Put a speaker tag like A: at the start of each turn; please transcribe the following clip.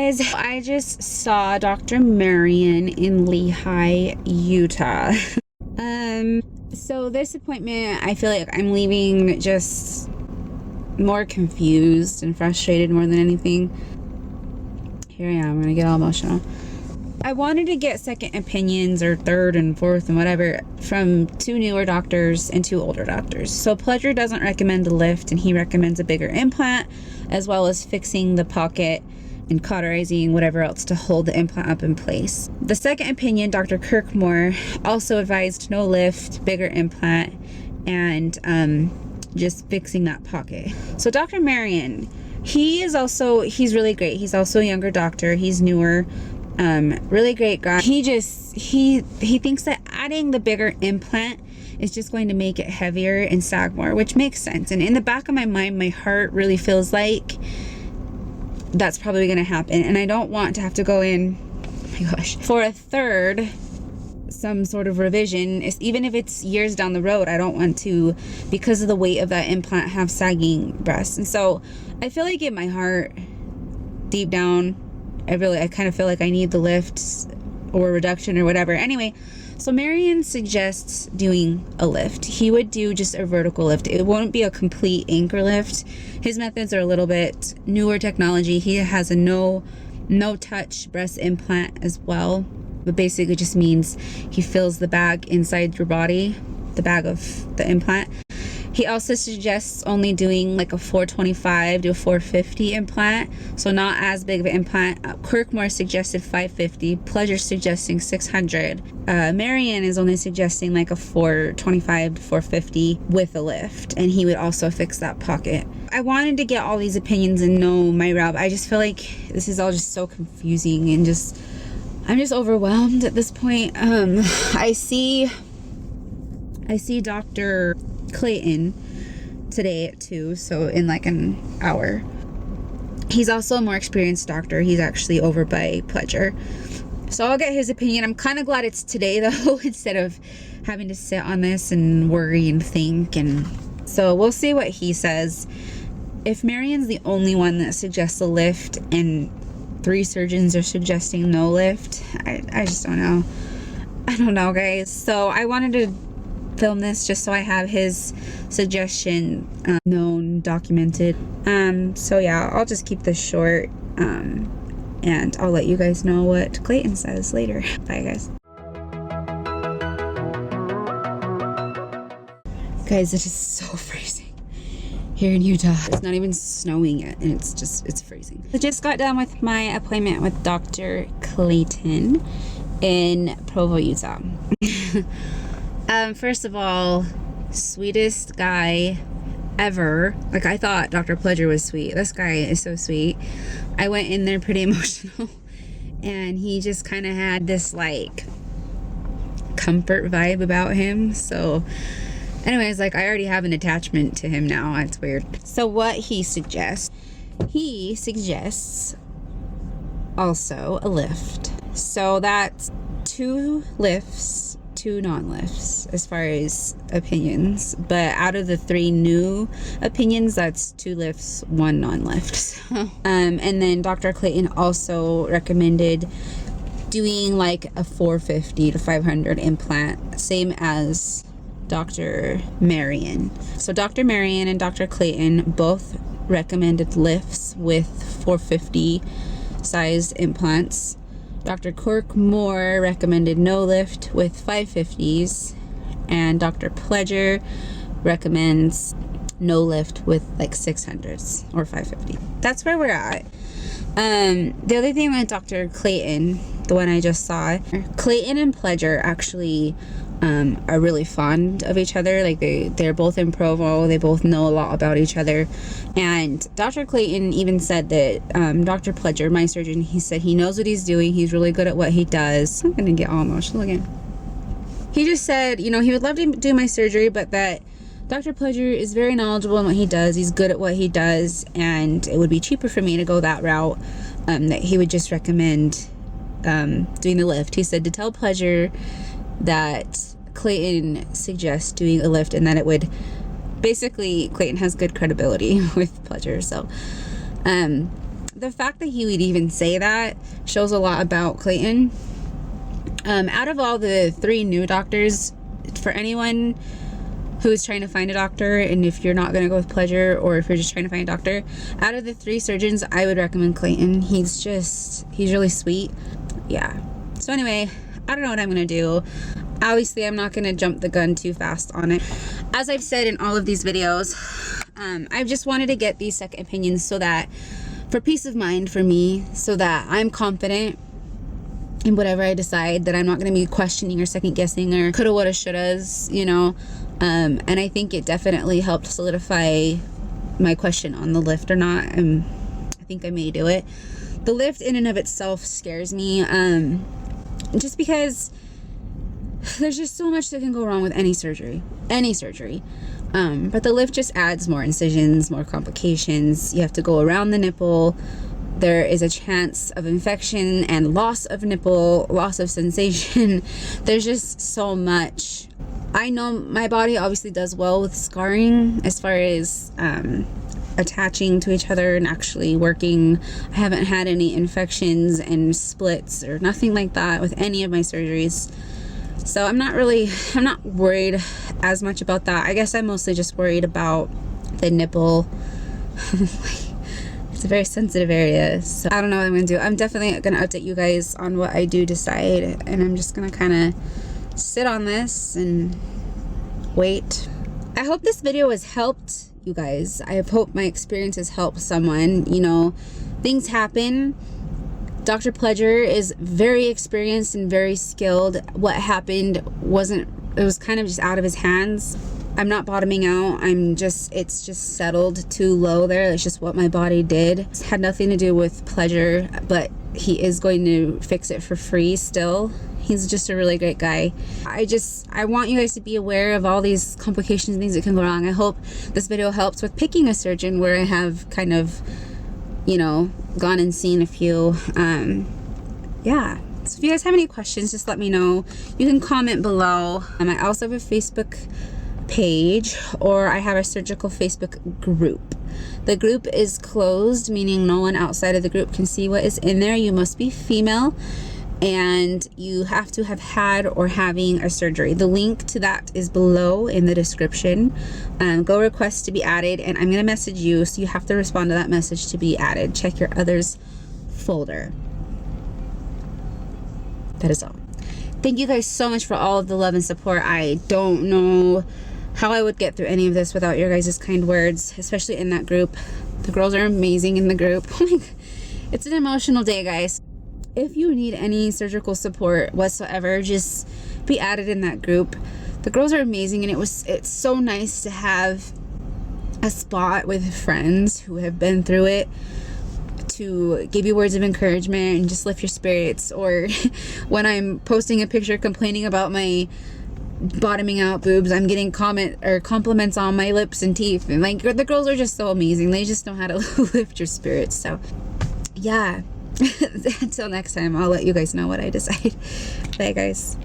A: guys, I just saw Dr. Marion in Lehi, Utah. So this appointment, I feel like I'm leaving just more confused and frustrated more than anything. Here I am, I'm gonna get all emotional. I wanted to get second opinions, or third and fourth and whatever, from 2 newer doctors and 2 older doctors. So Pleasure doesn't recommend the lift, and he recommends a bigger implant, as well as fixing the pocket and cauterizing whatever else to hold the implant up in place. The second opinion, Dr. Kirk also advised no lift, bigger implant, and just fixing that pocket. So Dr. Marion, he's really great. He's also a younger doctor. He's newer. Really great guy. He thinks that adding the bigger implant is just going to make it heavier and sag more, which makes sense. And in the back of my mind, my heart really feels like that's probably going to happen. And I don't want to have to go in, oh my gosh, for a third, some sort of revision. Even if it's years down the road, I don't want to, because of the weight of that implant, have sagging breasts. And so I feel like in my heart, deep down, I kind of feel like I need the lift or reduction or whatever. Anyway, so Marion suggests doing a lift. He would do just a vertical lift. It won't be a complete anchor lift. His methods are a little bit newer technology. He has a no touch breast implant as well, but basically just means he fills the bag inside your body, the bag of the implant. He also suggests only doing like a 425 to a 450 implant, so not as big of an implant. Kirk suggested 550, Pleasure suggesting 600. Marion is only suggesting like a 425 to 450 with a lift, and he would also fix that pocket. I wanted to get all these opinions and know my route. I just feel like this is all just so confusing, and I'm just overwhelmed at this point. I see Dr. Clayton today at 2, so in like an hour. He's also a more experienced doctor. He's actually over by Pleasure, so I'll get his opinion. I'm kind of glad it's today though, instead of having to sit on this and worry and think. And so we'll see what he says. If Marion's the only one that suggests a lift and 3 surgeons are suggesting no lift, I just don't know. I don't know, guys. So I wanted to film this just so I have his suggestion known, documented. So yeah, I'll just keep this short, and I'll let you guys know what Clayton says later. Bye, guys. Guys, it is so freezing here in Utah. It's not even snowing yet, and it's freezing. I just got done with my appointment with Dr. Clayton in Provo, Utah. First of all, sweetest guy ever. Like, I thought Dr. Pleasure was sweet. This guy is so sweet. I went in there pretty emotional, and he just kind of had this like comfort vibe about him. So anyways, like, I already have an attachment to him now. It's weird. So what he suggests also a lift. So that's 2 lifts, 2 non-lifts as far as opinions, but out of the 3 new opinions, that's 2 lifts, 1 non-lift. So, and then Dr. Clayton also recommended doing like a 450 to 500 implant, same as Dr. Marion. So Dr. Marion and Dr. Clayton both recommended lifts with 450 sized implants. Dr. Kirk recommended no lift with 550s, and Dr. Pleasure recommends no lift with like 600s or 550. That's where we're at. The other thing with Dr. Clayton, the one I just saw, Clayton and Pleasure actually are really fond of each other. Like, they're both in Provo. They both know a lot about each other. And Dr. Clayton even said that Dr. Pleasure, my surgeon, he said he knows what he's doing. He's really good at what he does. I'm gonna get all emotional again. He just said, he would love to do my surgery, but that Dr. Pleasure is very knowledgeable in what he does. He's good at what he does, and it would be cheaper for me to go that route. That he would just recommend doing the lift. He said to tell Pleasure that Clayton suggests doing a lift, and that it would basically, Clayton has good credibility with Pleasure. So the fact that he would even say that shows a lot about Clayton. Out of all the 3 new doctors, for anyone who is trying to find a doctor, and if you're not going to go with pleasure, or if you're just trying to find a doctor, out of the 3 surgeons, I would recommend Clayton. He's really sweet. Yeah. So anyway, I don't know what I'm going to do. Obviously, I'm not going to jump the gun too fast on it. As I've said in all of these videos, I've just wanted to get these second opinions so that, for peace of mind for me, so that I'm confident in whatever I decide, that I'm not going to be questioning or second guessing or coulda, woulda, shouldas, you know. And I think it definitely helped solidify my question on the lift or not. I think I may do it. The lift in and of itself scares me, just because there's just so much that can go wrong with any surgery. But the lift just adds more incisions, more complications. You have to go around the nipple. There is a chance of infection and loss of nipple, loss of sensation. There's just so much. I know my body obviously does well with scarring as far as attaching to each other and actually working. I haven't had any infections and splits or nothing like that with any of my surgeries. So I'm not worried as much about that. I guess I'm mostly just worried about the nipple. It's a very sensitive area, so I don't know what I'm gonna do. I'm definitely gonna update you guys on what I do decide, and I'm just gonna kind of sit on this and wait. I hope this video has helped you guys. I hope my experience has helped someone. You know, things happen. Dr. Pleasure is very experienced and very skilled. What happened it was kind of just out of his hands. I'm not bottoming out. It's just settled too low there. It's just what my body did. It had nothing to do with pleasure, but he is going to fix it for free still. He's just a really great guy. I want you guys to be aware of all these complications and things that can go wrong. I hope this video helps with picking a surgeon, where I have kind of, you know, gone and seen a few. Yeah. So if you guys have any questions, just let me know. You can comment below. I also have a Facebook page, or I have a surgical Facebook group. The group is closed, meaning no one outside of the group can see what is in there. You must be female, and you have to have had or having a surgery. The link to that is below in the description. Go request to be added, and I'm gonna message you, so you have to respond to that message to be added. Check your others folder. That is all. Thank you guys so much for all of the love and support. I don't know how I would get through any of this without your guys' kind words, especially in that group. The girls are amazing in the group. It's an emotional day, guys. If you need any surgical support whatsoever, just be added in that group. The girls are amazing, and it's so nice to have a spot with friends who have been through it to give you words of encouragement and just lift your spirits. Or when I'm posting a picture complaining about my bottoming out boobs, I'm getting compliments on my lips and teeth, and like, the girls are just so amazing. They just know how to lift your spirits. So yeah. Until next time, I'll let you guys know what I decide. Bye, guys.